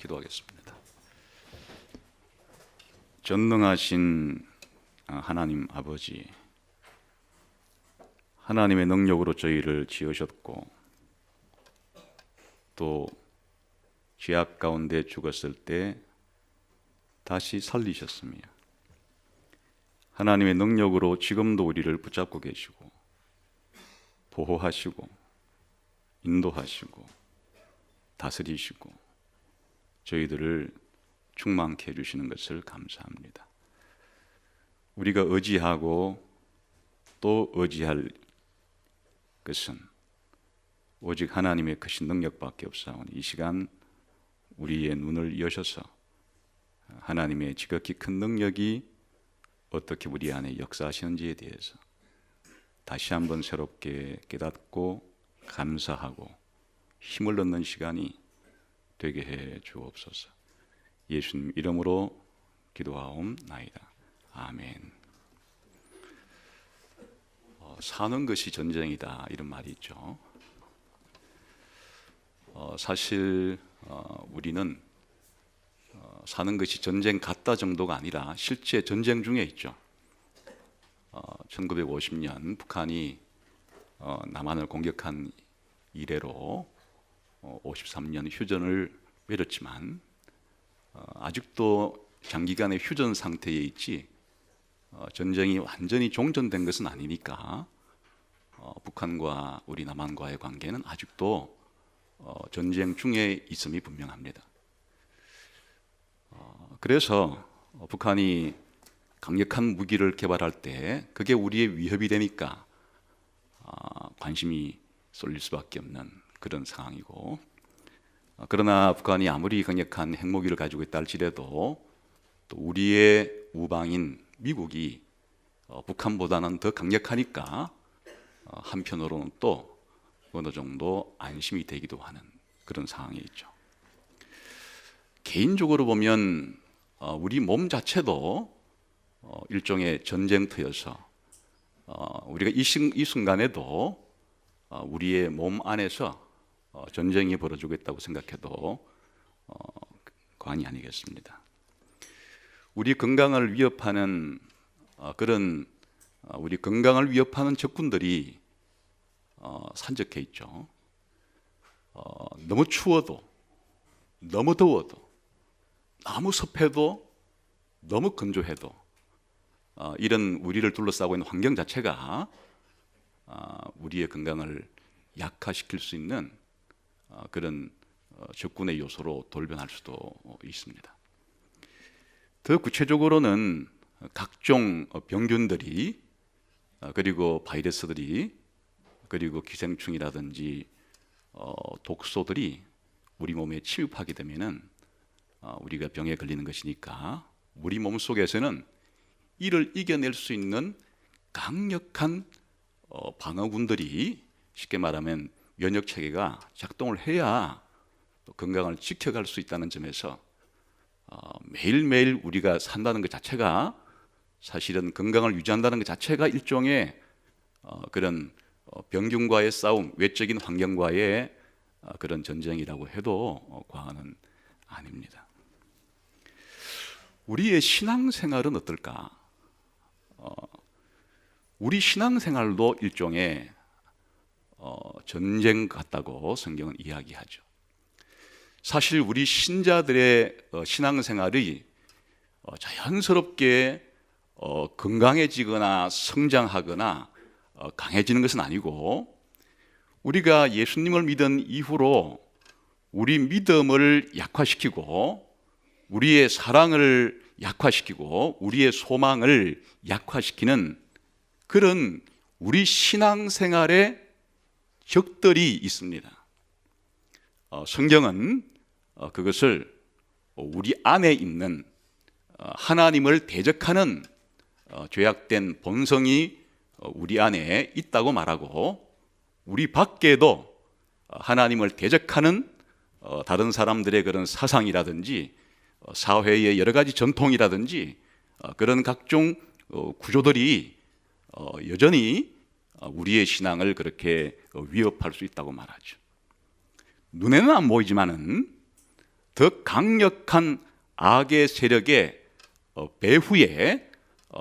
기도하겠습니다. 전능하신 하나님 아버지, 하나님의 능력으로 저희를 지으셨고 또 죄악 가운데 죽었을 때 다시 살리셨으며 하나님의 능력으로 지금도 우리를 붙잡고 계시고 보호하시고 인도하시고 다스리시고 저희들을 충만케 해주시는 것을 감사합니다. 우리가 의지하고 또 의지할 것은 오직 하나님의 크신 능력밖에 없사오니 이 시간 우리의 눈을 여셔서 하나님의 지극히 큰 능력이 어떻게 우리 안에 역사하시는지에 대해서 다시 한번 새롭게 깨닫고 감사하고 힘을 얻는 시간이 되게 해 주옵소서. 예수님 이름으로 기도하옵나이다. 아멘. 사는 것이 전쟁이다 이런 말이 있죠. 사실 우리는 사는 것이 전쟁 같다 정도가 아니라 실제 전쟁 중에 있죠. 1950년 북한이 남한을 공격한 이래로 53년 휴전을 맺었지만 아직도 장기간의 휴전 상태에 있지 전쟁이 완전히 종전된 것은 아니니까 북한과 우리 남한과의 관계는 아직도 전쟁 중에 있음이 분명합니다. 그래서 북한이 강력한 무기를 개발할 때 그게 우리의 위협이 되니까 관심이 쏠릴 수밖에 없는 그런 상황이고, 그러나 북한이 아무리 강력한 핵무기를 가지고 있다 할지라도 또 우리의 우방인 미국이 북한보다는 더 강력하니까 한편으로는 또 어느 정도 안심이 되기도 하는 그런 상황에 있죠. 개인적으로 보면 우리 몸 자체도 일종의 전쟁터여서 우리가 이 순간에도 우리의 몸 안에서 전쟁이 벌어지고 있다고 생각해도 과언이 아니겠습니다. 우리 건강을 위협하는 그런 우리 건강을 위협하는 적군들이 산적해 있죠. 너무 추워도 너무 더워도 너무 습해도 너무 건조해도 이런 우리를 둘러싸고 있는 환경 자체가 우리의 건강을 약화시킬 수 있는 그런 적군의 요소로 돌변할 수도 있습니다. 더 구체적으로는 각종 병균들이 그리고 바이러스들이 그리고 기생충이라든지 독소들이 우리 몸에 침입하게 되면은 우리가 병에 걸리는 것이니까 우리 몸 속에서는 이를 이겨낼 수 있는 강력한 방어군들이 쉽게 말하면 면역 체계가 작동을 해야 또 건강을 지켜갈 수 있다는 점에서 매일매일 우리가 산다는 것 자체가 사실은 건강을 유지한다는 것 자체가 일종의 그런 병균과의 싸움, 외적인 환경과의 그런 전쟁이라고 해도 과언은 아닙니다. 우리의 신앙생활은 어떨까? 우리 신앙생활도 일종의 전쟁 같다고 성경은 이야기하죠. 사실 우리 신자들의 신앙생활이 자연스럽게 건강해지거나 성장하거나 강해지는 것은 아니고, 우리가 예수님을 믿은 이후로 우리 믿음을 약화시키고 우리의 사랑을 약화시키고 우리의 소망을 약화시키는 그런 우리 신앙생활의 적들이 있습니다. 성경은 그것을 우리 안에 있는 하나님을 대적하는 죄악된 본성이 우리 안에 있다고 말하고, 우리 밖에도 하나님을 대적하는 다른 사람들의 그런 사상이라든지 사회의 여러 가지 전통이라든지 그런 각종 구조들이 여전히 우리의 신앙을 그렇게 위협할 수 있다고 말하죠. 눈에는 안 보이지만은 더 강력한 악의 세력의 배후에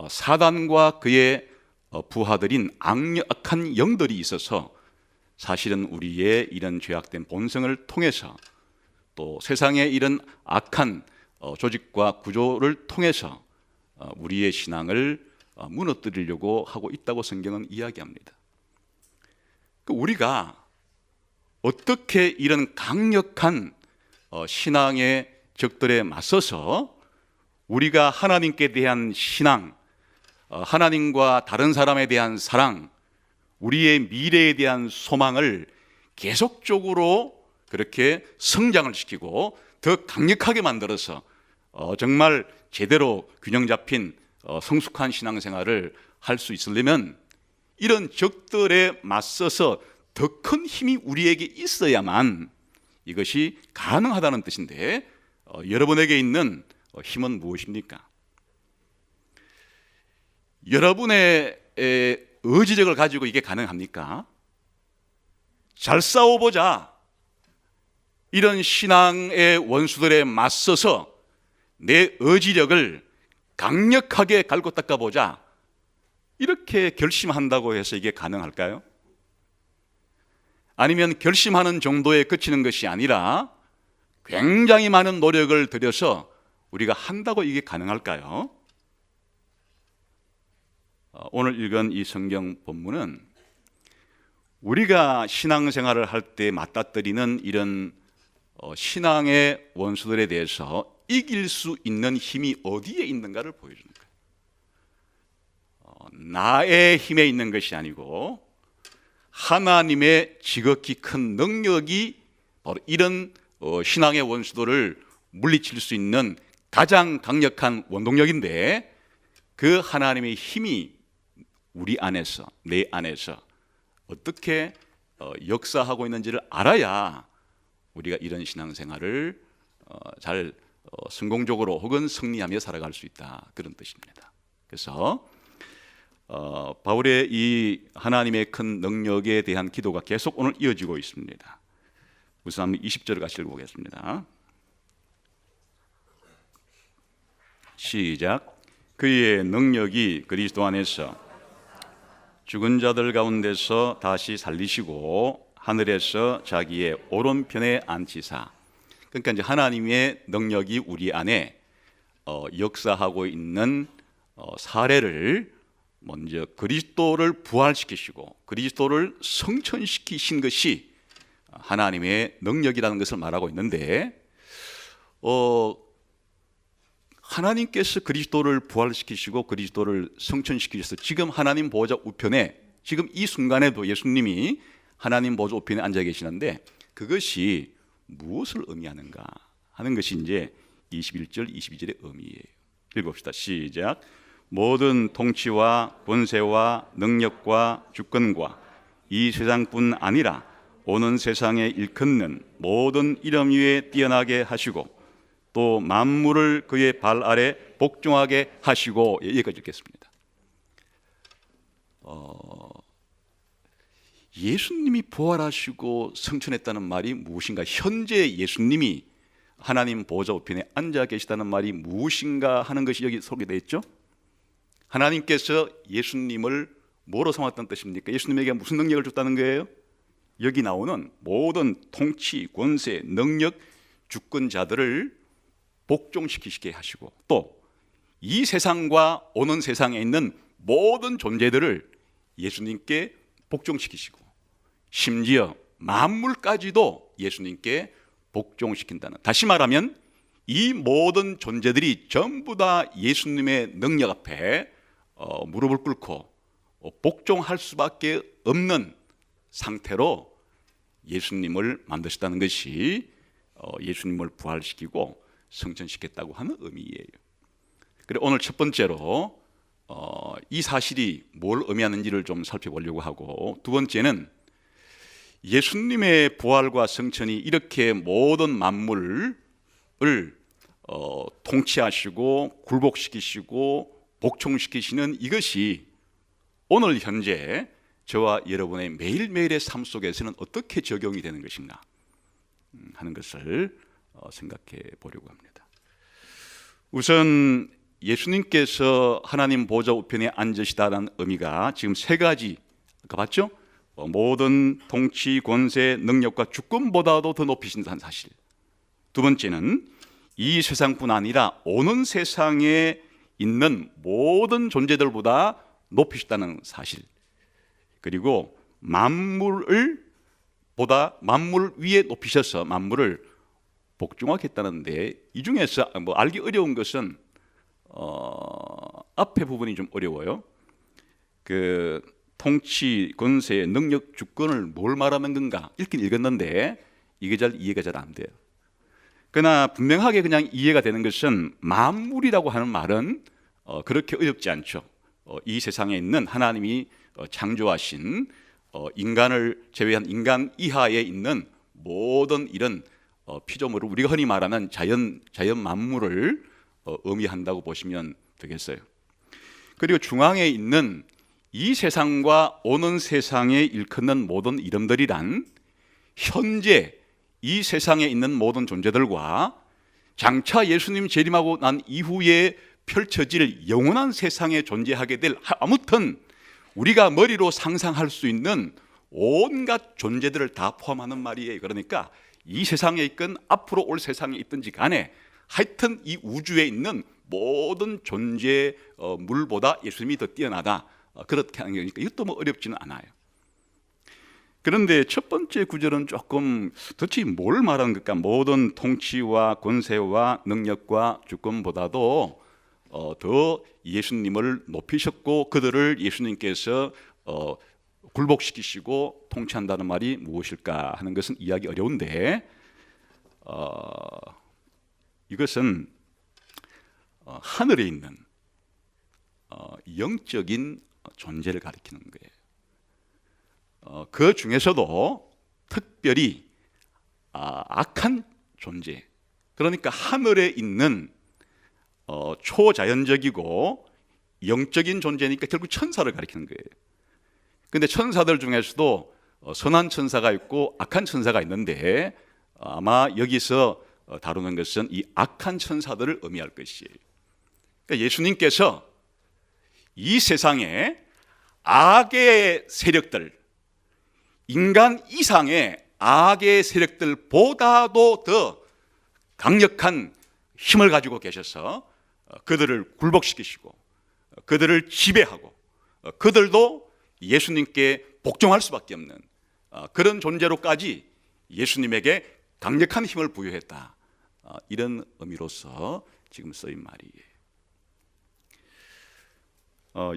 사단과 그의 부하들인 악한 영들이 있어서 사실은 우리의 이런 죄악된 본성을 통해서 또 세상의 이런 악한 조직과 구조를 통해서 우리의 신앙을 무너뜨리려고 하고 있다고 성경은 이야기합니다. 우리가 어떻게 이런 강력한 신앙의 적들에 맞서서 우리가 하나님께 대한 신앙, 하나님과 다른 사람에 대한 사랑, 우리의 미래에 대한 소망을 계속적으로 그렇게 성장을 시키고 더 강력하게 만들어서 정말 제대로 균형 잡힌 성숙한 신앙생활을 할 수 있으려면 이런 적들에 맞서서 더 큰 힘이 우리에게 있어야만 이것이 가능하다는 뜻인데 여러분에게 있는 힘은 무엇입니까? 여러분의 의지력을 가지고 이게 가능합니까? 잘 싸워보자. 이런 신앙의 원수들에 맞서서 내 의지력을 강력하게 갈고 닦아보자. 이렇게 결심한다고 해서 이게 가능할까요? 아니면 결심하는 정도에 그치는 것이 아니라 굉장히 많은 노력을 들여서 우리가 한다고 이게 가능할까요? 오늘 읽은 이 성경 본문은 우리가 신앙생활을 할 때 맞닥뜨리는 이런 신앙의 원수들에 대해서 이길 수 있는 힘이 어디에 있는가를 보여주는 거예요. 나의 힘에 있는 것이 아니고 하나님의 지극히 큰 능력이 바로 이런 신앙의 원수들을 물리칠 수 있는 가장 강력한 원동력인데 그 하나님의 힘이 우리 안에서, 내 안에서 어떻게 역사하고 있는지를 알아야 우리가 이런 신앙생활을 잘 성공적으로 혹은 승리하며 살아갈 수 있다, 그런 뜻입니다. 그래서 바울의 이 하나님의 큰 능력에 대한 기도가 계속 오늘 이어지고 있습니다. 우선 20절을 같이 읽어보겠습니다. 시작. 그의 능력이 그리스도 안에서 죽은 자들 가운데서 다시 살리시고 하늘에서 자기의 오른편에 앉히사. 그러니까 이제 하나님의 능력이 우리 안에 역사하고 있는 사례를 먼저 그리스도를 부활시키시고 그리스도를 성천시키신 것이 하나님의 능력이라는 것을 말하고 있는데 하나님께서 그리스도를 부활시키시고 그리스도를 성천시키셔서 지금 하나님 보좌 우편에 지금 이 순간에도 예수님이 하나님 보좌 우편에 앉아 계시는데 그것이 무엇을 의미하는가 하는 것이 이제 21절 22절의 의미예요. 읽어봅시다. 시작. 모든 통치와 권세와 능력과 주권과 이 세상뿐 아니라 오는 세상에 일컫는 모든 이름 위에 뛰어나게 하시고 또 만물을 그의 발 아래 복종하게 하시고, 여기까지 읽겠습니다. 예수님이 부활하시고 성천했다는 말이 무엇인가? 현재 예수님이 하나님 보좌 우편에 앉아 계시다는 말이 무엇인가 하는 것이 여기 소개되어 있죠. 하나님께서 예수님을 뭐로 삼았다는 뜻입니까? 예수님에게 무슨 능력을 줬다는 거예요? 여기 나오는 모든 통치, 권세, 능력, 주권자들을 복종시키게 하시고 또 이 세상과 오는 세상에 있는 모든 존재들을 예수님께 복종시키시고 심지어 만물까지도 예수님께 복종시킨다는, 다시 말하면 이 모든 존재들이 전부 다 예수님의 능력 앞에 무릎을 꿇고 복종할 수밖에 없는 상태로 예수님을 만드셨다는 것이 예수님을 부활시키고 성천시켰다고 하는 의미예요. 그래 오늘 첫 번째로 이 사실이 뭘 의미하는지를 좀 살펴보려고 하고, 두 번째는 예수님의 부활과 성천이 이렇게 모든 만물을 통치하시고 굴복시키시고 복종시키시는 이것이 오늘 현재 저와 여러분의 매일매일의 삶 속에서는 어떻게 적용이 되는 것인가 하는 것을 생각해 보려고 합니다. 우선 예수님께서 하나님 보좌 우편에 앉으시다는 의미가 지금 세 가지 아까 봤죠? 모든 통치, 권세, 능력과 주권보다도 더 높이신다는 사실. 두 번째는 이 세상뿐 아니라 오는 세상에 있는 모든 존재들보다 높이시다는 사실. 그리고 만물 위에 높이셔서 만물을 복종하겠다는데, 이 중에서 알기 어려운 것은 앞에 부분이 좀 어려워요. 그 통치, 권세, 능력, 주권을 뭘 말하는 건가 읽긴 읽었는데 이게 이해가 잘 안 돼요. 그러나 분명하게 그냥 이해가 되는 것은 만물이라고 하는 말은 그렇게 어렵지 않죠. 이 세상에 있는 하나님이 창조하신 인간을 제외한 인간 이하에 있는 모든 이런 피조물을 우리가 흔히 말하는 자연 만물을 의미한다고 보시면 되겠어요. 그리고 중앙에 있는 이 세상과 오는 세상에 일컫는 모든 이름들이란 현재 이 세상에 있는 모든 존재들과 장차 예수님 재림하고 난 이후에 펼쳐질 영원한 세상에 존재하게 될 아무튼 우리가 머리로 상상할 수 있는 온갖 존재들을 다 포함하는 말이에요. 그러니까 이 세상에 있건 앞으로 올 세상에 있든지 간에 하여튼 이 우주에 있는 모든 존재물보다 예수님이 더 뛰어나다, 그렇게 하는 거니까 이것도 어렵지는 않아요. 그런데 첫 번째 구절은 조금 도대체 뭘 말하는 걸까? 모든 통치와 권세와 능력과 주권보다도 더 예수님을 높이셨고 그들을 예수님께서 굴복시키시고 통치한다는 말이 무엇일까 하는 것은 이해하기 어려운데, 이것은 하늘에 있는 영적인 존재를 가리키는 거예요. 그 중에서도 특별히 악한 존재, 그러니까 하늘에 있는 초자연적이고 영적인 존재니까 결국 천사를 가리키는 거예요. 근데 천사들 중에서도 선한 천사가 있고 악한 천사가 있는데 아마 여기서 다루는 것은 이 악한 천사들을 의미할 것이에요. 그러니까 예수님께서 이 세상에 악의 세력들, 인간 이상의 악의 세력들보다도 더 강력한 힘을 가지고 계셔서 그들을 굴복시키시고 그들을 지배하고 그들도 예수님께 복종할 수밖에 없는 그런 존재로까지 예수님에게 강력한 힘을 부여했다, 이런 의미로서 지금 쓰인 말이에요.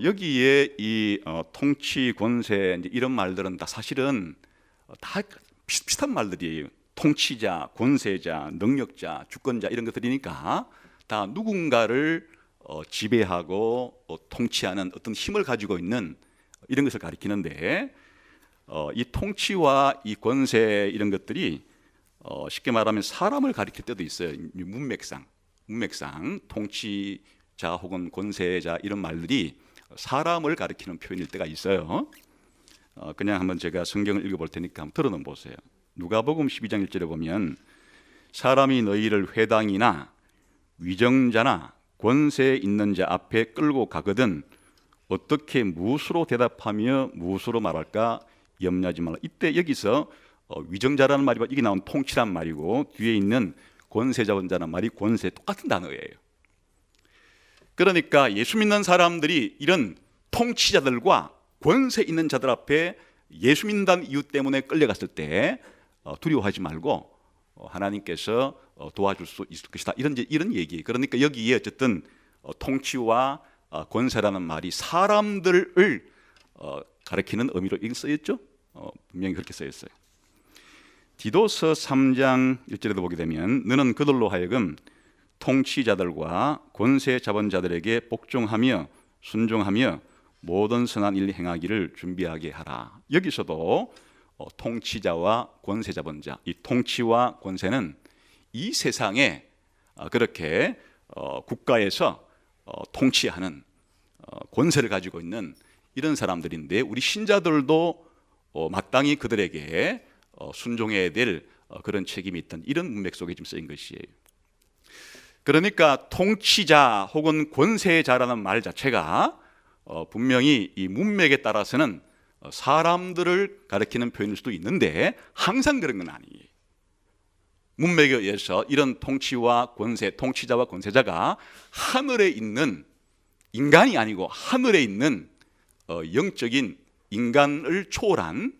여기에 이 통치, 권세 이런 말들은 다 사실은 다 비슷한 말들이에요. 통치자, 권세자, 능력자, 주권자 이런 것들이니까 다 누군가를 지배하고 통치하는 어떤 힘을 가지고 있는 이런 것을 가리키는데, 이 통치와 이 권세 이런 것들이 쉽게 말하면 사람을 가리킬 때도 있어요. 문맥상 통치자 혹은 권세자 이런 말들이 사람을 가리키는 표현일 때가 있어요. 그냥 한번 제가 성경을 읽어볼 테니까 한번 들어는 보세요. 누가복음 12장 1절에 보면 사람이 너희를 회당이나 위정자나 권세 있는 자 앞에 끌고 가거든 어떻게 무엇으로 대답하며 무엇으로 말할까 염려하지 말라. 이때 여기서 위정자라는 말이고 이게 나온 통치란 말이고 뒤에 있는 권세자원자라는 말이 권세 똑같은 단어예요. 그러니까 예수 믿는 사람들이 이런 통치자들과 권세 있는 자들 앞에 예수 믿는다는 이유 때문에 끌려갔을 때 두려워하지 말고 하나님께서 도와줄 수 있을 것이다, 이런 얘기. 그러니까 여기에 어쨌든 통치와 권세라는 말이 사람들을 가리키는 의미로 쓰였죠. 분명히 그렇게 쓰였어요. 디도서 3장 1절에도 보게 되면 너는 그들로 하여금 통치자들과 권세 자본자들에게 복종하며 순종하며 모든 선한 일 행하기를 준비하게 하라. 여기서도 통치자와 권세 자본자, 이 통치와 권세는 이 세상에 그렇게 국가에서 통치하는 권세를 가지고 있는 이런 사람들인데 우리 신자들도 마땅히 그들에게 순종해야 될 그런 책임이 있던 이런 문맥 속에 지금 쓰인 것이에요. 그러니까 통치자 혹은 권세자라는 말 자체가 분명히 이 문맥에 따라서는 사람들을 가리키는 표현일 수도 있는데 항상 그런 건 아니에요. 문맥에 의해서 이런 통치와 권세, 통치자와 권세자가 하늘에 있는 인간이 아니고 하늘에 있는 영적인 인간을 초월한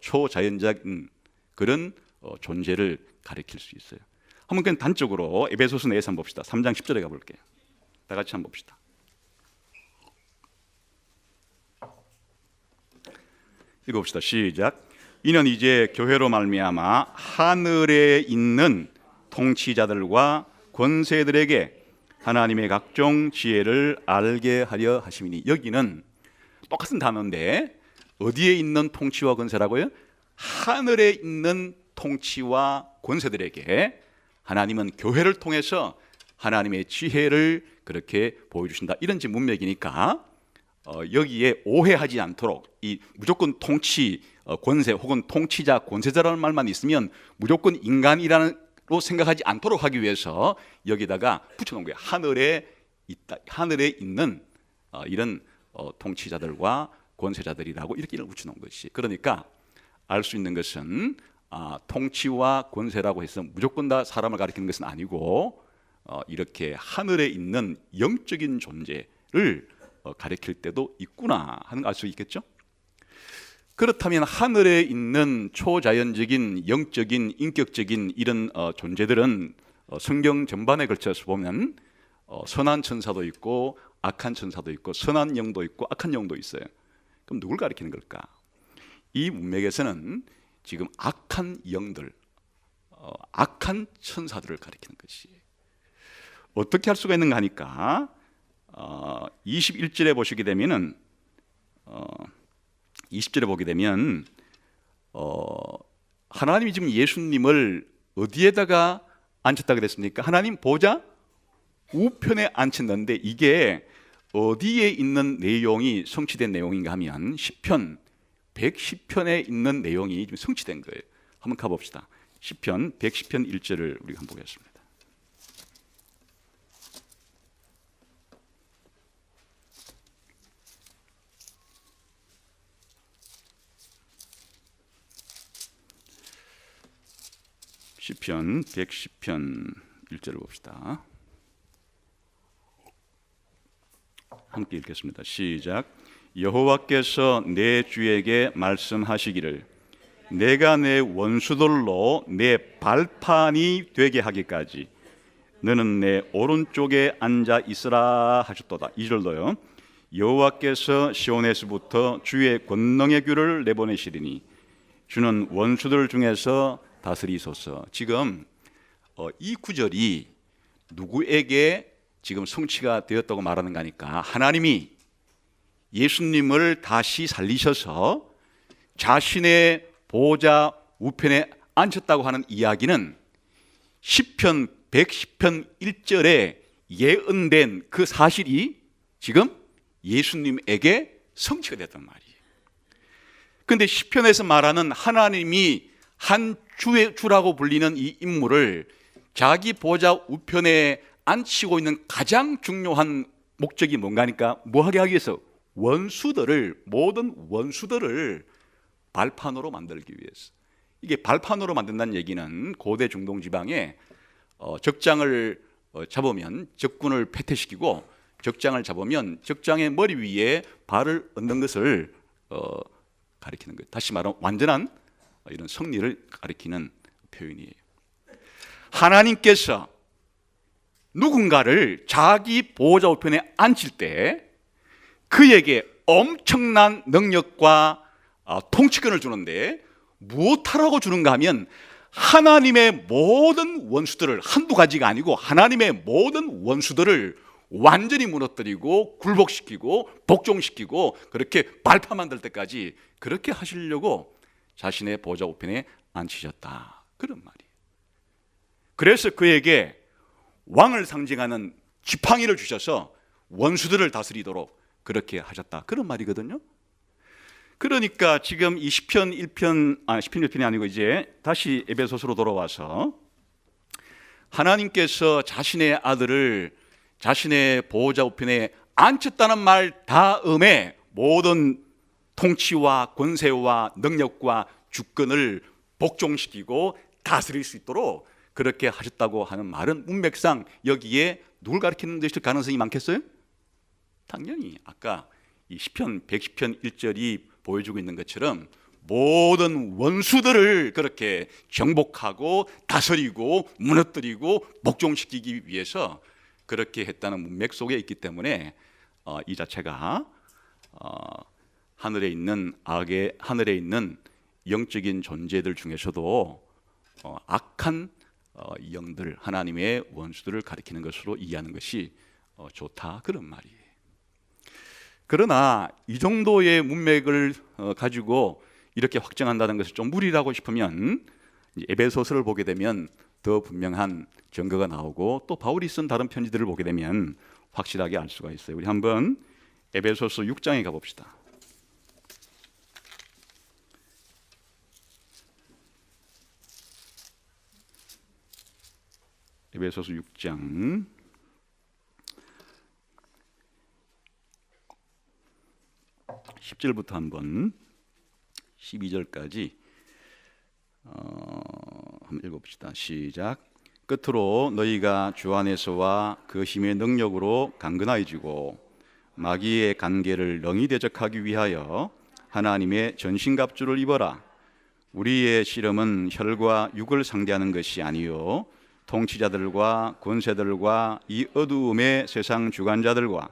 초자연적인 그런 존재를 가리킬 수 있어요. 한번 그냥 단적으로 에베소서 내에서 한번 봅시다. 3장 10절에 가볼게요. 다 같이 한번 봅시다. 읽어봅시다. 시작. 이는 이제 교회로 말미암아 하늘에 있는 통치자들과 권세들에게 하나님의 각종 지혜를 알게 하려 하심이니. 여기는 똑같은 단어인데 어디에 있는 통치와 권세라고요? 하늘에 있는 통치와 권세들에게 하나님은 교회를 통해서 하나님의 지혜를 그렇게 보여주신다. 이런 지금 문맥이니까 여기에 오해하지 않도록 이 무조건 통치, 권세 혹은 통치자, 권세자라는 말만 있으면 무조건 인간이라고 생각하지 않도록 하기 위해서 여기다가 붙여놓은 거예요. 하늘에 있다, 하늘에 있는 이런 통치자들과 권세자들이라고 이렇게 붙여놓은 것이. 그러니까 알 수 있는 것은 통치와 권세라고 해서 무조건 다 사람을 가리키는 것은 아니고 이렇게 하늘에 있는 영적인 존재를 가리킬 때도 있구나 하는 걸 알 수 있겠죠. 그렇다면 하늘에 있는 초자연적인 영적인 인격적인 이런 존재들은 성경 전반에 걸쳐서 보면 선한 천사도 있고 악한 천사도 있고 선한 영도 있고 악한 영도 있어요. 그럼 누굴 가리키는 걸까? 이 문맥에서는 지금 악한 영들, 악한 천사들을 가리키는 것이. 어떻게 할 수가 있는가 하니까 21절에 보시게 되면은 20절에 보게 되면 하나님이 지금 예수님을 어디에다가 앉혔다 그랬습니까? 하나님 보좌 우편에 앉혔는데 이게 어디에 있는 내용이 성취된 내용인가 하면 시편 110편에 있는 내용이 지금 성취된 거예요. 한번 가봅시다. 시편 110편 1절을 우리가 한번 보겠습니다. 시편 110편 1절을 봅시다. 함께 읽겠습니다. 시작. 여호와께서 내 주에게 말씀하시기를 내가 내 원수들로 내 발판이 되게 하기까지 너는 내 오른쪽에 앉아 있으라 하셨도다. 2절도요. 여호와께서 시온에서부터 주의 권능의 규를 내보내시리니 주는 원수들 중에서 다스리소서. 지금 이 구절이 누구에게 지금 성취가 되었다고 말하는 거니까 하나님이 예수님을 다시 살리셔서 자신의 보좌 우편에 앉혔다고 하는 이야기는 시편 110편 1절에 예언된 그 사실이 지금 예수님에게 성취가 됐단 말이에요. 그런데 시편에서 말하는 하나님이 한 주라고 불리는 이 인물을 자기 보좌 우편에 앉히고 있는 가장 중요한 목적이 뭔가 하니까 뭐하게 하기 위해서 원수들을, 모든 원수들을 발판으로 만들기 위해서. 이게 발판으로 만든다는 얘기는 고대 중동 지방에 적장을 잡으면 적군을 패퇴시키고 적장을 잡으면 적장의 머리 위에 발을 얹는 것을 가리키는 거예요. 다시 말하면 완전한 이런 승리를 가리키는 표현이에요. 하나님께서 누군가를 자기 보호자 우편에 앉힐 때 그에게 엄청난 능력과 통치권을 주는데 무엇하라고 주는가 하면 하나님의 모든 원수들을, 한두 가지가 아니고 하나님의 모든 원수들을 완전히 무너뜨리고 굴복시키고 복종시키고 그렇게 발판 만들 때까지 그렇게 하시려고 자신의 보좌 우편에 앉히셨다, 그런 말이에요. 그래서 그에게 왕을 상징하는 지팡이를 주셔서 원수들을 다스리도록 그렇게 하셨다, 그런 말이거든요. 그러니까 지금 이 시편 1편, 시편 1편이 아니고 이제 다시 에베소서로 돌아와서 하나님께서 자신의 아들을 자신의 보호자 우편에 앉혔다는 말 다음에 모든 통치와 권세와 능력과 주권을 복종시키고 다스릴 수 있도록 그렇게 하셨다고 하는 말은 문맥상 여기에 누굴 가리키는 것일 가능성이 많겠어요? 당연히 아까 이 시편 110편 1절이 보여주고 있는 것처럼 모든 원수들을 그렇게 정복하고 다스리고 무너뜨리고 복종시키기 위해서 그렇게 했다는 문맥 속에 있기 때문에 이 자체가 하늘에 있는 영적인 존재들 중에서도 악한 영들, 하나님의 원수들을 가리키는 것으로 이해하는 것이 좋다, 그런 말이에요. 그러나 이 정도의 문맥을 가지고 이렇게 확정한다는 것이 좀 무리라고 싶으면 에베소서를 보게 되면 더 분명한 증거가 나오고 또 바울이 쓴 다른 편지들을 보게 되면 확실하게 알 수가 있어요. 우리 한번 에베소서 6장에 가봅시다. 에베소서 6장 10절부터 한번 12절까지 한번 읽어봅시다. 시작. 끝으로 너희가 주 안에서와 그 힘의 능력으로 강건하여지고 마귀의 간계를 능히 대적하기 위하여 하나님의 전신갑주를 입어라. 우리의 씨름은 혈과 육을 상대하는 것이 아니요 통치자들과 권세들과 이 어두움의 세상 주관자들과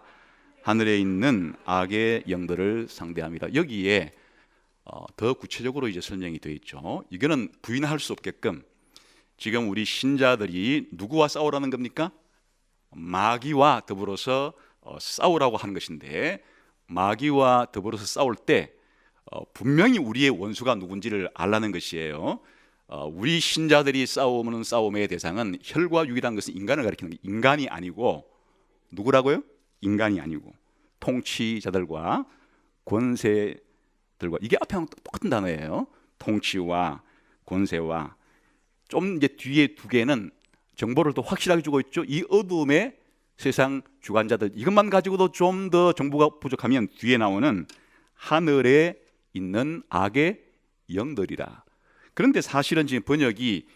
하늘에 있는 악의 영들을 상대합니다. 여기에 더 구체적으로 이제 설명이 되어 있죠. 이거는 부인할 수 없게끔 지금 우리 신자들이 누구와 싸우라는 겁니까? 마귀와 더불어서 싸우라고 하는 것인데, 마귀와 더불어서 싸울 때 분명히 우리의 원수가 누군지를 알라는 것이에요. 우리 신자들이 싸우는 싸움의 대상은 혈과 육이라는 것은 인간을 가리키는 게, 인간이 아니고 누구라고요? 인간이 아니고 통치자들과 권세들과, 이게 앞에 하면 똑같은 단어예요. 통치와 권세와, 좀 이제 뒤에 두 개는 정보를 더 확실하게 주고 있죠. 이 어두움의 세상 주관자들, 이것만 가지고도 좀 더 정보가 부족하면 뒤에 나오는 하늘에 있는 악의 영들이라. 그런데 사실은 지금 번역이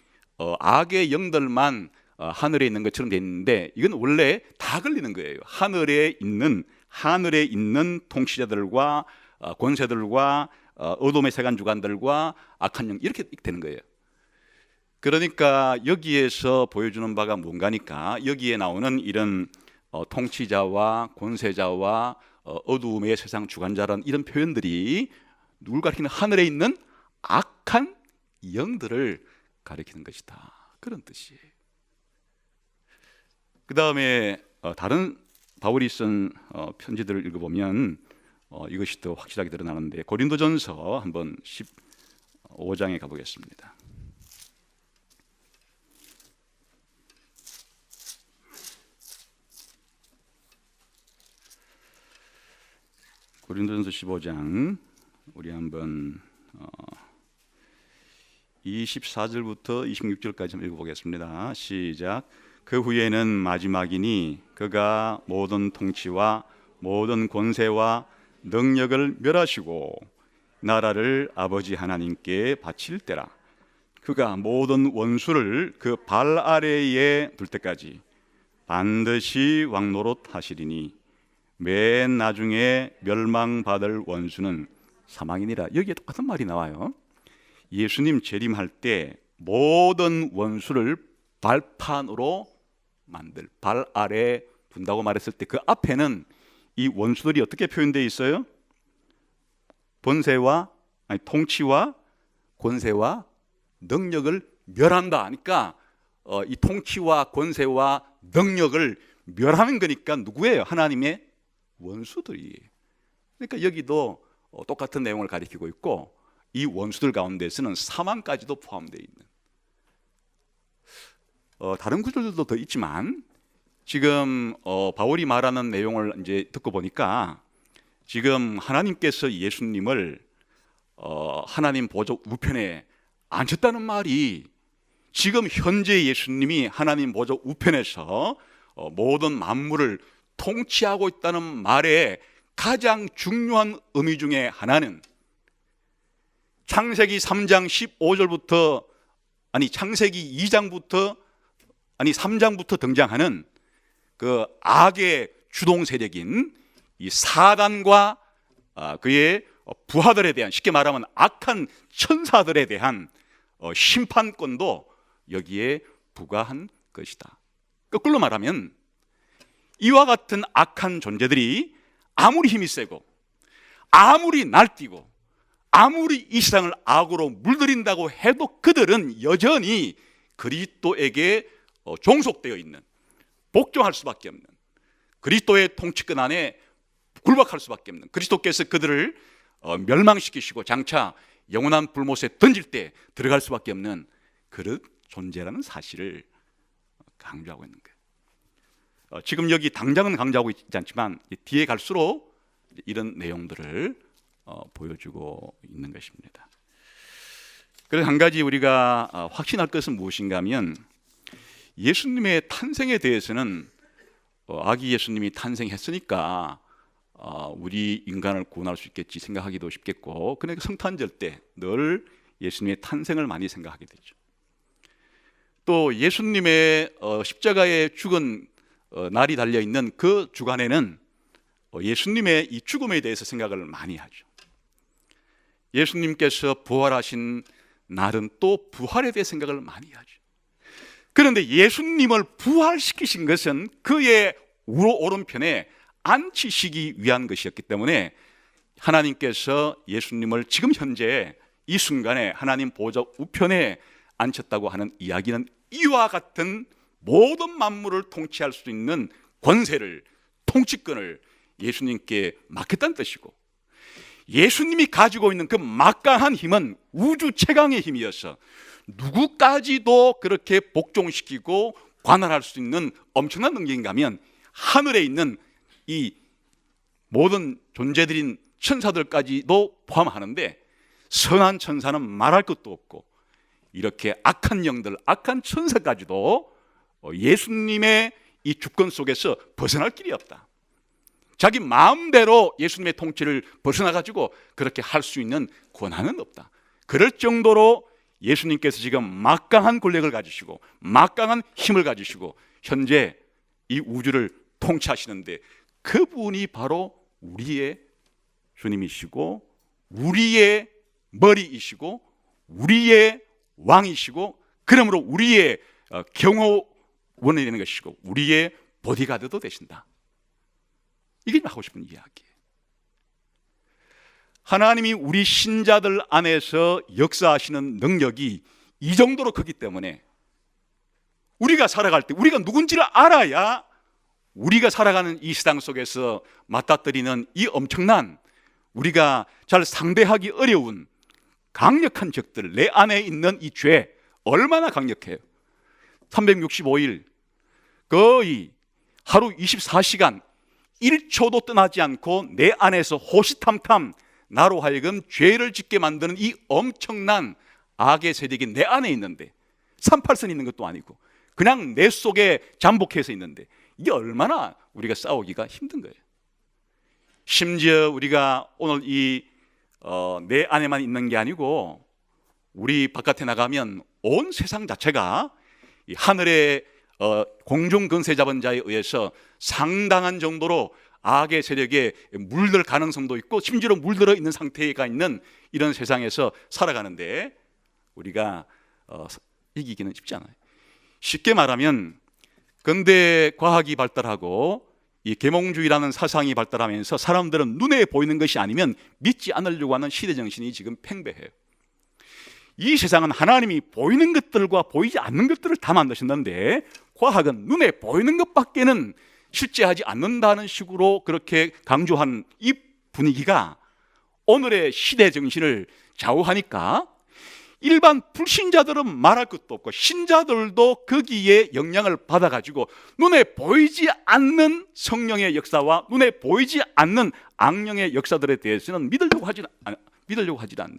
악의 영들만 하늘에 있는 것처럼 돼 있는데, 이건 원래 다 걸리는 거예요. 하늘에 있는 통치자들과 권세들과 어둠의 세간 주관들과 악한 영, 이렇게 되는 거예요. 그러니까 여기에서 보여주는 바가 뭔가니까, 여기에 나오는 이런 통치자와 권세자와 어두움의 세상 주관자라는 이런 표현들이 누굴 가리키는, 하늘에 있는 악한 영들을 가리키는 것이다, 그런 뜻이에요. 그 다음에 다른 바울이 쓴 편지들을 읽어보면 이것이 더 확실하게 드러나는데, 고린도전서 한번 15장에 가보겠습니다. 고린도전서 15장 우리 한번 24절부터 26절까지 한번 읽어보겠습니다. 시작. 그 후에는 마지막이니 그가 모든 통치와 모든 권세와 능력을 멸하시고 나라를 아버지 하나님께 바칠 때라. 그가 모든 원수를 그 발 아래에 둘 때까지 반드시 왕노릇 하시리니 맨 나중에 멸망받을 원수는 사망이니라. 여기에 똑같은 말이 나와요. 예수님 재림할 때 모든 원수를 발판으로 만들, 발 아래 둔다고 말했을 때 그 앞에는 이 원수들이 어떻게 표현되어 있어요? 통치와 권세와 능력을 멸한다. 그러니까 이 통치와 권세와 능력을 멸하는 거니까 누구예요? 하나님의 원수들이에요. 그러니까 여기도 똑같은 내용을 가리키고 있고, 이 원수들 가운데서는 사망까지도 포함되어 있는, 다른 구절들도 더 있지만 지금 바울이 말하는 내용을 이제 듣고 보니까 지금 하나님께서 예수님을 하나님 보좌 우편에 앉혔다는 말이 지금 현재 예수님이 하나님 보좌 우편에서 모든 만물을 통치하고 있다는 말의 가장 중요한 의미 중에 하나는 창세기 3장 15절부터 창세기 2장부터 3장부터 등장하는 그 악의 주동 세력인 이 사단과 그의 부하들에 대한, 쉽게 말하면 악한 천사들에 대한 심판권도 여기에 부과한 것이다. 거꾸로 말하면 이와 같은 악한 존재들이 아무리 힘이 세고 아무리 날뛰고 아무리 이 세상을 악으로 물들인다고 해도 그들은 여전히 그리스도에게 종속되어 있는, 복종할 수밖에 없는, 그리스도의 통치권 안에 굴복할 수밖에 없는, 그리스도께서 그들을 멸망시키시고 장차 영원한 불못에 던질 때 들어갈 수밖에 없는 그런 존재라는 사실을 강조하고 있는 거예요. 지금 여기 당장은 강조하고 있지 않지만 뒤에 갈수록 이런 내용들을 보여주고 있는 것입니다. 그래서 한 가지 우리가 확신할 것은 무엇인가 하면, 예수님의 탄생에 대해서는 아기 예수님이 탄생했으니까 우리 인간을 구원할 수 있겠지 생각하기도 쉽겠고, 그러니까 성탄절 때 늘 예수님의 탄생을 많이 생각하게 되죠. 또 예수님의 십자가에 죽은 날이 달려있는 그 주간에는 예수님의 이 죽음에 대해서 생각을 많이 하죠. 예수님께서 부활하신 날은 또 부활에 대해 생각을 많이 하죠. 그런데 예수님을 부활시키신 것은 그의 오른편에 앉히시기 위한 것이었기 때문에 하나님께서 예수님을 지금 현재 이 순간에 하나님 보좌 우편에 앉혔다고 하는 이야기는 이와 같은 모든 만물을 통치할 수 있는 권세를, 통치권을 예수님께 맡겼다는 뜻이고, 예수님이 가지고 있는 그 막강한 힘은 우주 최강의 힘이어서 누구까지도 그렇게 복종시키고 관할할 수 있는 엄청난 능력인가 하면, 하늘에 있는 이 모든 존재들인 천사들까지도 포함하는데, 선한 천사는 말할 것도 없고 이렇게 악한 영들, 악한 천사까지도 예수님의 이 주권 속에서 벗어날 길이 없다. 자기 마음대로 예수님의 통치를 벗어나가지고 그렇게 할 수 있는 권한은 없다. 그럴 정도로 예수님께서 지금 막강한 권력을 가지시고 막강한 힘을 가지시고 현재 이 우주를 통치하시는데, 그분이 바로 우리의 주님이시고 우리의 머리이시고 우리의 왕이시고, 그러므로 우리의 경호원이 되는 것이고 우리의 보디가드도 되신다. 이게 하고 싶은 이야기예요. 하나님이 우리 신자들 안에서 역사하시는 능력이 이 정도로 크기 때문에 우리가 살아갈 때 우리가 누군지를 알아야 우리가 살아가는 이 세상 속에서 맞닥뜨리는 이 엄청난, 우리가 잘 상대하기 어려운 강력한 적들, 내 안에 있는 이 죄 얼마나 강력해요. 365일 거의 하루 24시간 1초도 떠나지 않고 내 안에서 호시탐탐 나로 하여금 죄를 짓게 만드는 이 엄청난 악의 세력이 내 안에 있는데, 38선 있는 것도 아니고 그냥 내 속에 잠복해서 있는데, 이게 얼마나 우리가 싸우기가 힘든 거예요. 심지어 우리가 오늘 내 안에만 있는 게 아니고 우리 바깥에 나가면 온 세상 자체가 이 하늘의 공중 근세 잡은 자에 의해서 상당한 정도로 악의 세력에 물들 가능성도 있고 심지어 물들어 있는 상태가 있는 이런 세상에서 살아가는데, 우리가 이기기는 쉽지 않아요. 쉽게 말하면 근대 과학이 발달하고 이 계몽주의라는 사상이 발달하면서 사람들은 눈에 보이는 것이 아니면 믿지 않으려고 하는 시대 정신이 지금 팽배해요. 이 세상은 하나님이 보이는 것들과 보이지 않는 것들을 다 만드셨는데, 과학은 눈에 보이는 것밖에는 실제하지 않는다는 식으로 그렇게 강조한 이 분위기가 오늘의 시대 정신을 좌우하니까 일반 불신자들은 말할 것도 없고 신자들도 거기에 영향을 받아가지고 눈에 보이지 않는 성령의 역사와 눈에 보이지 않는 악령의 역사들에 대해서는 믿으려고 하지 믿으려고 하지 않는,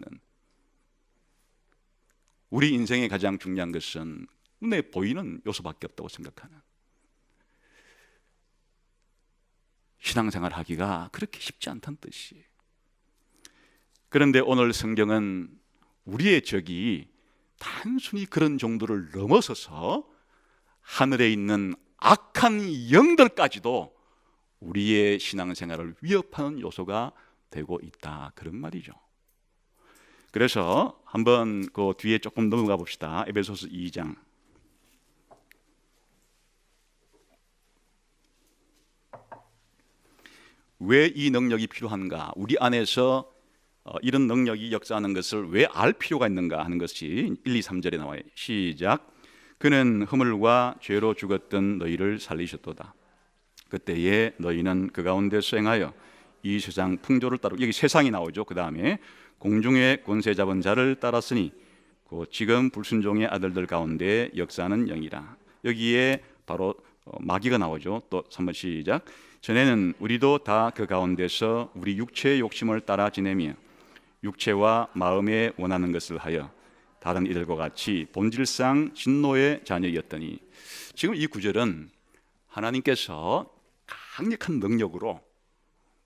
우리 인생의 가장 중요한 것은 눈에 보이는 요소밖에 없다고 생각하는 신앙생활 하기가 그렇게 쉽지 않다는 뜻이에요. 그런데 오늘 성경은 우리의 적이 단순히 그런 정도를 넘어서서 하늘에 있는 악한 영들까지도 우리의 신앙생활을 위협하는 요소가 되고 있다, 그런 말이죠. 그래서 한번 그 뒤에 조금 넘어가 봅시다. 에베소서 2장. 왜 이 능력이 필요한가? 우리 안에서 이런 능력이 역사하는 것을 왜 알 필요가 있는가 하는 것이 1, 2, 3절에 나와요. 시작. 그는 허물과 죄로 죽었던 너희를 살리셨도다. 그때에 너희는 그 가운데서 행하여 이 세상 풍조를 따르고, 여기 세상이 나오죠. 그 다음에 공중의 권세 잡은 자를 따랐으니 그 지금 불순종의 아들들 가운데 역사하는 영이라. 여기에 바로 마귀가 나오죠. 또 3번 시작. 전에는 우리도 다 그 가운데서 우리 육체의 욕심을 따라 지내며 육체와 마음에 원하는 것을 하여 다른 이들과 같이 본질상 진노의 자녀였더니, 지금 이 구절은 하나님께서 강력한 능력으로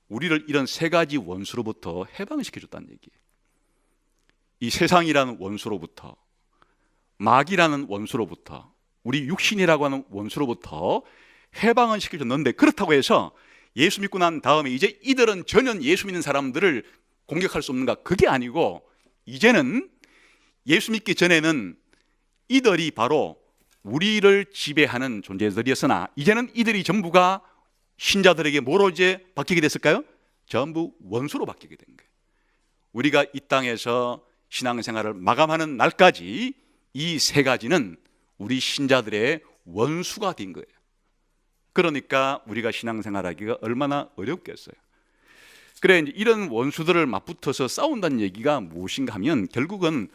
우리를 이런 세 가지 원수로부터 해방시켜 줬다는 얘기예요. 이 세상이라는 원수로부터, 마귀라는 원수로부터, 우리 육신이라고 하는 원수로부터 해방을 시켜줬는데, 그렇다고 해서 예수 믿고 난 다음에 이제 이들은 전혀 예수 믿는 사람들을 공격할 수 없는가? 그게 아니고, 이제는 예수 믿기 전에는 이들이 바로 우리를 지배하는 존재들이었으나, 이제는 이들이 전부가 신자들에게 뭐로 이제 바뀌게 됐을까요? 전부 원수로 바뀌게 된 거예요. 우리가 이 땅에서 신앙생활을 마감하는 날까지 이 세 가지는 우리 신자들의 원수가 된 거예요. 그러니까 우리가 신앙생활하기가 얼마나 어렵겠어요. 그래, 이제 이런 원수들을 맞붙어서 싸운다는 얘기가 무엇인가 하면 결국은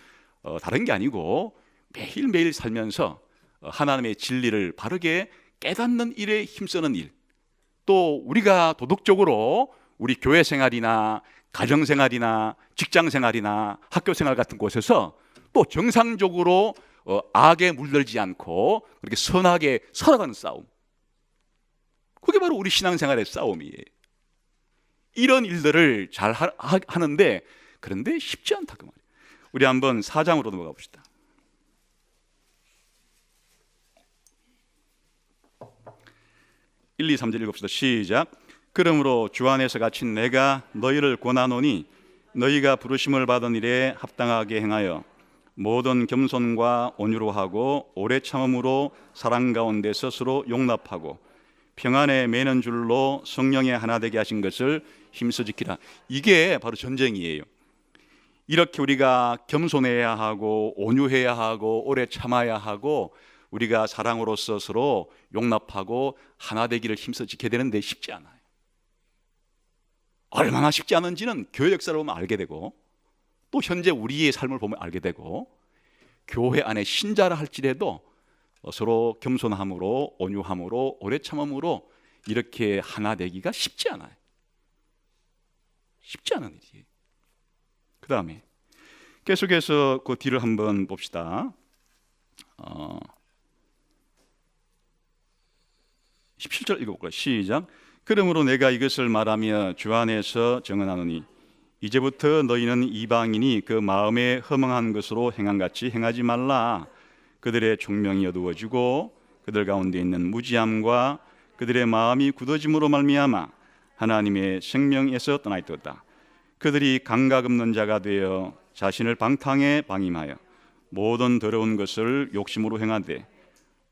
다른 게 아니고 매일매일 살면서 하나님의 진리를 바르게 깨닫는 일에 힘쓰는 일, 또 우리가 도덕적으로 우리 교회 생활이나 가정 생활이나 직장 생활이나 학교 생활 같은 곳에서 또 정상적으로 악에 물들지 않고 그렇게 선하게 살아가는 싸움, 그게 바로 우리 신앙생활의 싸움이에요. 이런 일들을 잘 하는데, 그런데 쉽지 않다 그 말이에요. 우리 한번 4장으로 넘어가 봅시다. (1, 2, 3절) 읽읍시다. 시작. 그러므로 주 안에서 갇힌 내가 너희를 권하노니 너희가 부르심을 받은 일에 합당하게 행하여 모든 겸손과 온유로 하고 오래 참음으로 사랑 가운데 스스로 용납하고 평안에 매는 줄로 성령의 하나 되게 하신 것을 힘써 지키라. 이게 바로 전쟁이에요. 이렇게 우리가 겸손해야 하고 온유해야 하고 오래 참아야 하고 우리가 사랑으로서 서로 용납하고 하나 되기를 힘써 지켜야 되는데 쉽지 않아요. 얼마나 쉽지 않은지는 교회 역사를 보면 알게 되고, 또 현재 우리의 삶을 보면 알게 되고, 교회 안에 신자라 할지라도 서로 겸손함으로 온유함으로 오래 참음으로 이렇게 하나 되기가 쉽지 않아요. 쉽지 않은 일이에요. 그 다음에 계속해서 그 뒤를 한번 봅시다. 17절 읽어볼까요? 시작. 그러므로 내가 이것을 말하며 주 안에서 증언하노니 이제부터 너희는 이방인이 그 마음에 허망한 것으로 행함같이 행하지 말라. 그들의 총명이 어두워지고 그들 가운데 있는 무지함과 그들의 마음이 굳어짐으로 말미암아 하나님의 생명에서 떠나있도다. 그들이 감각 없는 자가 되어 자신을 방탕에 방임하여 모든 더러운 것을 욕심으로 행하되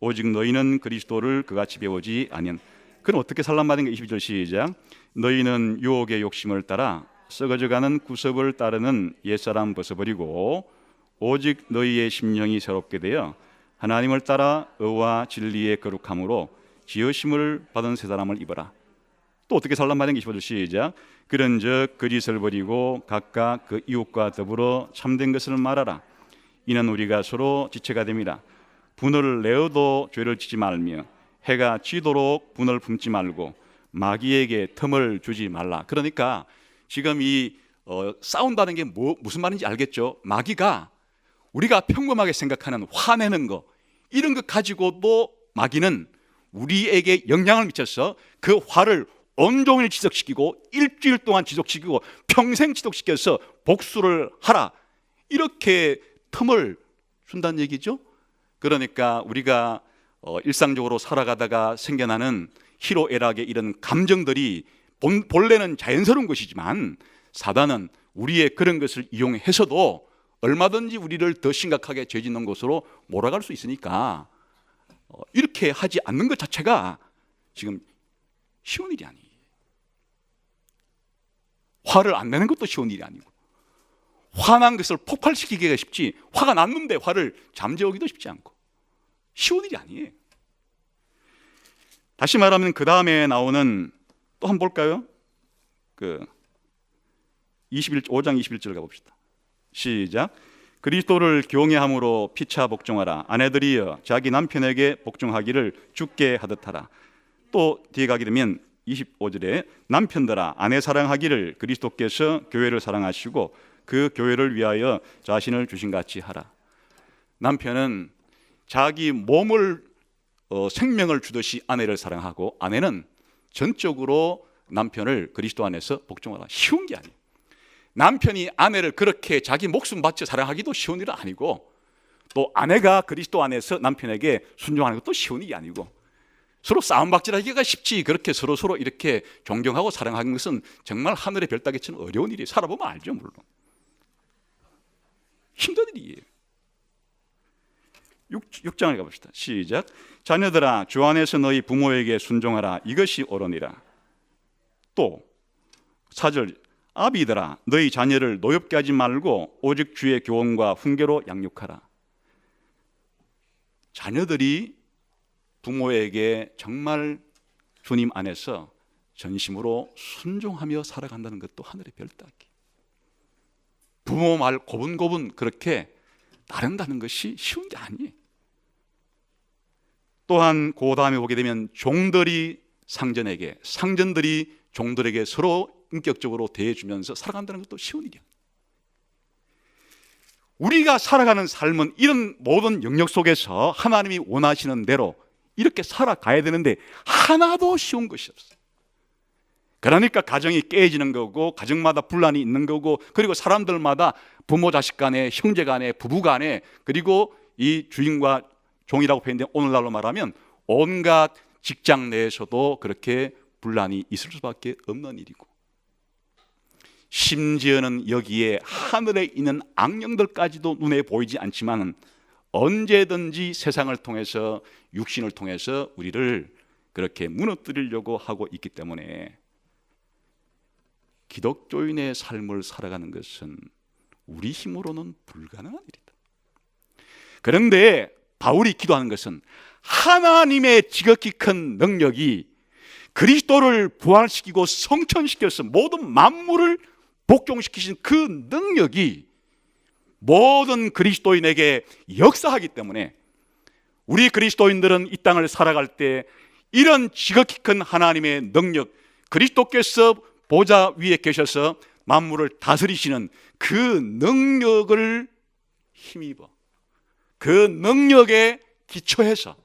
오직 너희는 그리스도를 그같이 배우지 아니한. 그럼 어떻게 살란 말인가? 22절 시작. 너희는 유혹의 욕심을 따라 썩어져가는 구습을 따르는 옛사람 벗어버리고 오직 너희의 심령이 새롭게 되어 하나님을 따라 의와 진리의 거룩함으로 지으심을 받은 새 사람을 입어라. 또 어떻게 살란 말인가? 25절 시작. 그런즉 거짓을 버리고 각각 그 이웃과 더불어 참된 것을 말하라. 이는 우리가 서로 지체가 됨이라. 분을 내어도 죄를 지지 말며 해가 지도록 분을 품지 말고 마귀에게 틈을 주지 말라. 그러니까 지금 이 싸운다는 게 무슨 말인지 알겠죠? 마귀가 우리가 평범하게 생각하는 화내는 거, 이런 것 가지고도 마귀는 우리에게 영향을 미쳐서 그 화를 온종일 지속시키고 일주일 동안 지속시키고 평생 지속시켜서 복수를 하라, 이렇게 틈을 준다는 얘기죠. 그러니까 우리가 일상적으로 살아가다가 생겨나는 희로애락의 이런 감정들이 본래는 자연스러운 것이지만 사단은 우리의 그런 것을 이용해서도 얼마든지 우리를 더 심각하게 죄짓는 곳으로 몰아갈 수 있으니까 이렇게 하지 않는 것 자체가 지금 쉬운 일이 아니에요. 화를 안 내는 것도 쉬운 일이 아니고, 화난 것을 폭발시키기가 쉽지 화가 났는데 화를 잠재우기도 쉽지 않고 쉬운 일이 아니에요. 다시 말하면 그 다음에 나오는, 또 한번 볼까요? 5장 21절 가봅시다. 시작. 그리스도를 경외함으로 피차 복종하라. 아내들이여 자기 남편에게 복종하기를 주께 하듯 하라. 또 뒤에 가게 되면 25절에 남편들아 아내 사랑하기를 그리스도께서 교회를 사랑하시고 그 교회를 위하여 자신을 주신 같이 하라. 남편은 자기 몸을 생명을 주듯이 아내를 사랑하고, 아내는 전적으로 남편을 그리스도 안에서 복종하라. 쉬운 게 아니에요. 남편이 아내를 그렇게 자기 목숨 바쳐 사랑하기도 쉬운 일은 아니고, 또 아내가 그리스도 안에서 남편에게 순종하는 것도 쉬운 일이 아니고, 서로 싸움박질하기가 쉽지 그렇게 서로 이렇게 존경하고 사랑하는 것은 정말 하늘의 별 따기처럼 어려운 일이에요. 살아보면 알죠. 물론 힘든 일이에요. 6장을 가봅시다. 시작. 자녀들아 주 안에서 너희 부모에게 순종하라. 이것이 옳으니라. 또 4절. 아비들아 너희 자녀를 노엽게 하지 말고 오직 주의 교훈과 훈계로 양육하라. 자녀들이 부모에게 정말 주님 안에서 전심으로 순종하며 살아간다는 것도 하늘의 별 따기. 부모 말 고분고분 그렇게 따른다는 것이 쉬운 게 아니에요. 또한 그 다음에 보게 되면 종들이 상전에게, 상전들이 종들에게 서로 인격적으로 대해주면서 살아간다는 것도 쉬운 일이야. 우리가 살아가는 삶은 이런 모든 영역 속에서 하나님이 원하시는 대로 이렇게 살아가야 되는데 하나도 쉬운 것이 없어요. 그러니까 가정이 깨지는 거고, 가정마다 분란이 있는 거고, 그리고 사람들마다 부모 자식 간에, 형제 간에, 부부 간에, 그리고 이 주인과 종이라고 표현된 오늘날로 말하면 온갖 직장 내에서도 그렇게 분란이 있을 수밖에 없는 일이고, 심지어는 여기에 하늘에 있는 악령들까지도 눈에 보이지 않지만 언제든지 세상을 통해서, 육신을 통해서 우리를 그렇게 무너뜨리려고 하고 있기 때문에 기독교인의 삶을 살아가는 것은 우리 힘으로는 불가능한 일이다. 그런데 바울이 기도하는 것은 하나님의 지극히 큰 능력이 그리스도를 부활시키고 성천시켜서 모든 만물을 복종시키신 그 능력이 모든 그리스도인에게 역사하기 때문에 우리 그리스도인들은 이 땅을 살아갈 때 이런 지극히 큰 하나님의 능력, 그리스도께서 보좌 위에 계셔서 만물을 다스리시는 그 능력을 힘입어, 그 능력에 기초해서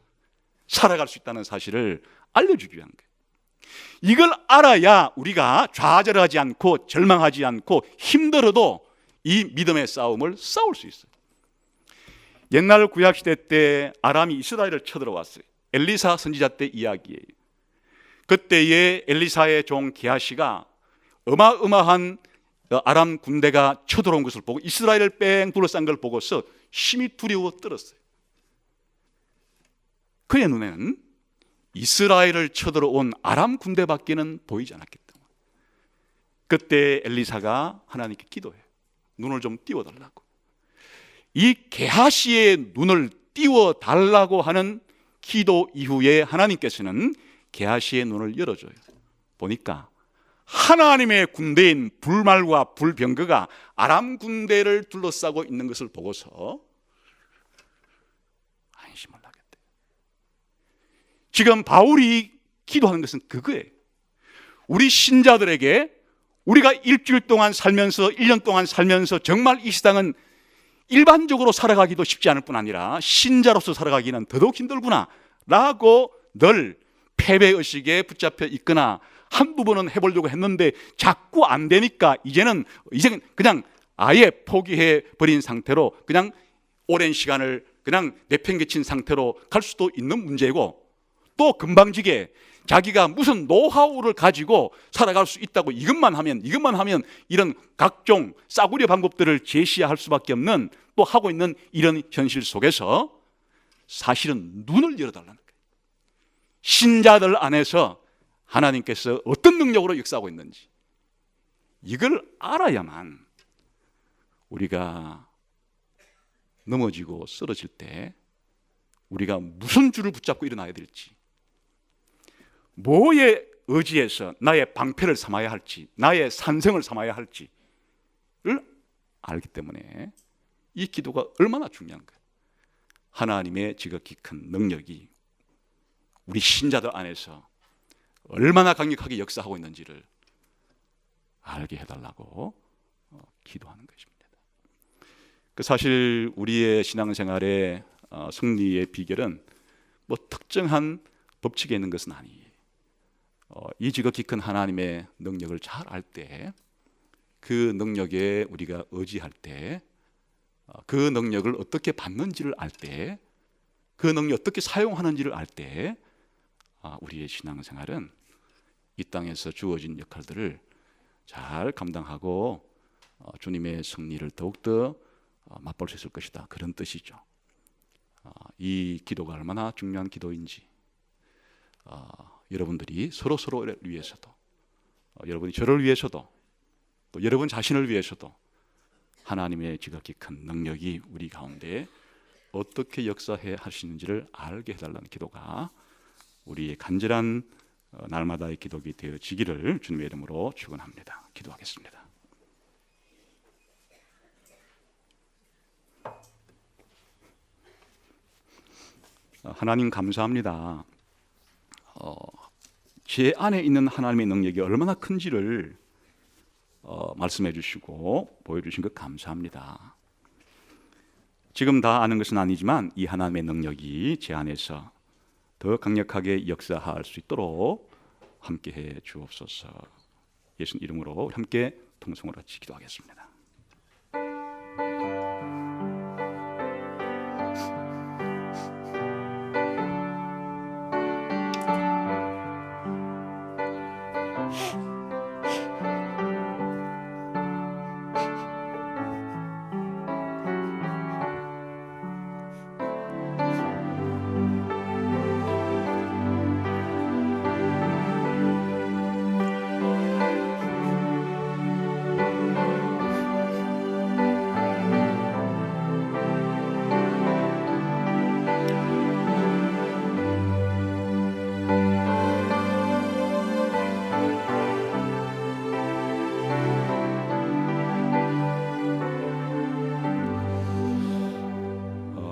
살아갈 수 있다는 사실을 알려주기 위한 거예요. 이걸 알아야 우리가 좌절하지 않고 절망하지 않고 힘들어도 이 믿음의 싸움을 싸울 수 있어요. 옛날 구약시대 때 아람이 이스라엘을 쳐들어왔어요. 엘리사 선지자 때 이야기예요. 그때의 엘리사의 종 게하시가 어마어마한 아람 군대가 쳐들어온 것을 보고, 이스라엘을 뺑 둘러싼 걸 보고서 심히 두려워 떨었어요. 그의 눈에는 이스라엘을 쳐들어온 아람 군대밖에는 보이지 않았기 때문에 그때 엘리사가 하나님께 기도해요. 눈을 좀 띄워달라고. 이 게하시의 눈을 띄워달라고 하는 기도 이후에 하나님께서는 게하시의 눈을 열어줘요. 보니까 하나님의 군대인 불말과 불병거가 아람 군대를 둘러싸고 있는 것을 보고서 안심을 하게 돼요. 지금 바울이 기도하는 것은 그거예요. 우리 신자들에게 우리가 일주일 동안 살면서 1년 동안 살면서 정말 이 세상은 일반적으로 살아가기도 쉽지 않을 뿐 아니라 신자로서 살아가기는 더더욱 힘들구나 라고 늘 패배의식에 붙잡혀 있거나 한두 번은 해보려고 했는데 자꾸 안 되니까 이제는 그냥 아예 포기해 버린 상태로 그냥 오랜 시간을 그냥 내팽개친 상태로 갈 수도 있는 문제고, 또 금방지게 자기가 무슨 노하우를 가지고 살아갈 수 있다고 이것만 하면 이런 각종 싸구려 방법들을 제시할 수밖에 없는, 또 하고 있는 이런 현실 속에서 사실은 눈을 열어달라는 거예요. 신자들 안에서 하나님께서 어떤 능력으로 역사하고 있는지 이걸 알아야만 우리가 넘어지고 쓰러질 때 우리가 무슨 줄을 붙잡고 일어나야 될지, 뭐에 의지해서 나의 방패를 삼아야 할지, 나의 산성을 삼아야 할지를 알기 때문에 이 기도가 얼마나 중요한 거예요. 하나님의 지극히 큰 능력이 우리 신자들 안에서 얼마나 강력하게 역사하고 있는지를 알게 해달라고 기도하는 것입니다. 사실 우리의 신앙생활의 승리의 비결은 뭐 특정한 법칙에 있는 것은 아니에요. 이 지극히 큰 하나님의 능력을 잘 알 때, 그 능력에 우리가 의지할 때, 그 능력을 어떻게 받는지를 알 때, 그 능력을 어떻게 사용하는지를 알 때 우리의 신앙생활은 이 땅에서 주어진 역할들을 잘 감당하고 주님의 승리를 더욱더 맛볼 수 있을 것이다, 그런 뜻이죠. 이 기도가 얼마나 중요한 기도인지 여러분들이 서로를 위해서도, 여러분이 저를 위해서도, 또 여러분 자신을 위해서도 하나님의 지극히 큰 능력이 우리 가운데 어떻게 역사해 하시는지를 알게 해달라는 기도가 우리의 간절한 날마다의 기도가 되어지기를 주님의 이름으로 축원합니다. 기도하겠습니다. 하나님 감사합니다. 제 안에 있는 하나님의 능력이 얼마나 큰지를 말씀해 주시고 보여주신 것 감사합니다. 지금 다 아는 것은 아니지만 이 하나님의 능력이 제 안에서 더 강력하게 역사할 수 있도록 함께해 주옵소서. 예수님 이름으로 함께 통성으로 같이 기도하겠습니다.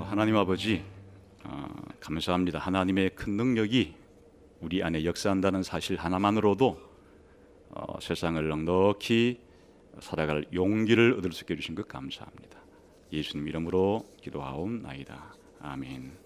하나님 아버지, 감사합니다. 하나님의 큰 능력이 우리 안에 역사한다는 사실 하나만으로도 세상을 넉넉히 살아갈 용기를 얻을 수 있게 해주신 것 감사합니다. 예수님 이름으로 기도하옵나이다. 아멘.